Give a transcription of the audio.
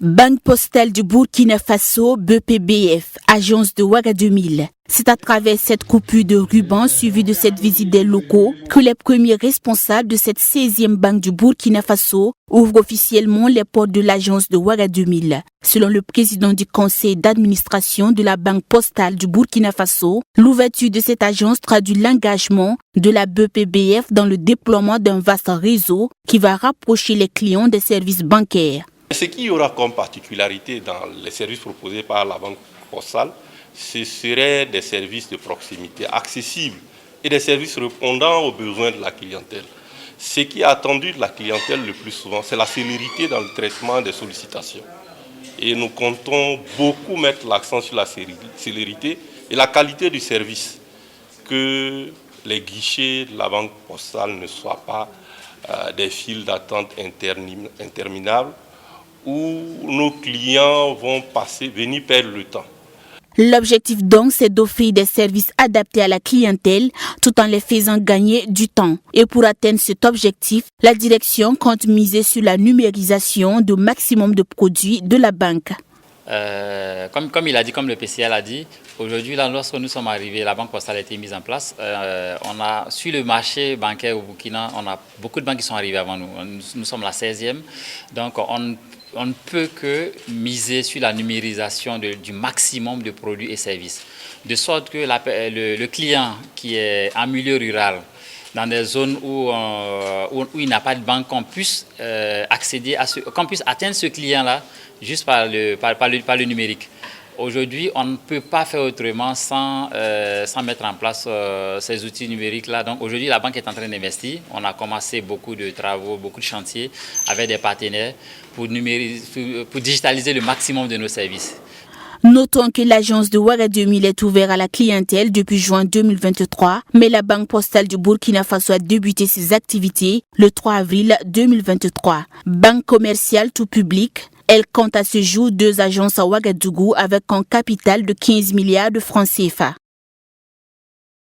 Banque postale du Burkina Faso, BPBF, agence de Ouagadougou. C'est à travers cette coupure de ruban suivie de cette visite des locaux que les premiers responsables de cette 16e banque du Burkina Faso ouvrent officiellement les portes de l'agence de Ouagadougou. Selon le président du conseil d'administration de la banque postale du Burkina Faso, l'ouverture de cette agence traduit l'engagement de la BPBF dans le déploiement d'un vaste réseau qui va rapprocher les clients des services bancaires. Ce qu'il y aura comme particularité dans les services proposés par la banque postale, ce seraient des services de proximité accessibles et des services répondant aux besoins de la clientèle. Ce qui est attendu de la clientèle le plus souvent, c'est la célérité dans le traitement des sollicitations. Et nous comptons beaucoup mettre l'accent sur la célérité et la qualité du service, que les guichets de la banque postale ne soient pas des files d'attente interminables, où nos clients vont venir perdre le temps. L'objectif donc, c'est d'offrir des services adaptés à la clientèle tout en les faisant gagner du temps. Et pour atteindre cet objectif, la direction compte miser sur la numérisation du maximum de produits de la banque. Comme il a dit, comme le PCL a dit, aujourd'hui, lorsque nous sommes arrivés, la banque postale a été mise en place. On a, sur le marché bancaire au Burkina, on a beaucoup de banques qui sont arrivées avant nous. Nous sommes la 16e, donc on ne peut que miser sur la numérisation du maximum de produits et services. De sorte que le client qui est en milieu rural, dans des zones où il n'a pas de banque, qu'on puisse accéder à qu'on puisse atteindre ce client-là juste par le numérique. Aujourd'hui, on ne peut pas faire autrement sans mettre en place ces outils numériques-là. Donc aujourd'hui, la banque est en train d'investir. On a commencé beaucoup de travaux, beaucoup de chantiers avec des partenaires pour digitaliser le maximum de nos services. Notons que l'agence de Ouagadougou est ouverte à la clientèle depuis juin 2023, mais la banque postale du Burkina Faso a débuté ses activités le 3 avril 2023. Banque commerciale tout public, elle compte à ce jour 2 agences à Ouagadougou avec un capital de 15 milliards de francs CFA.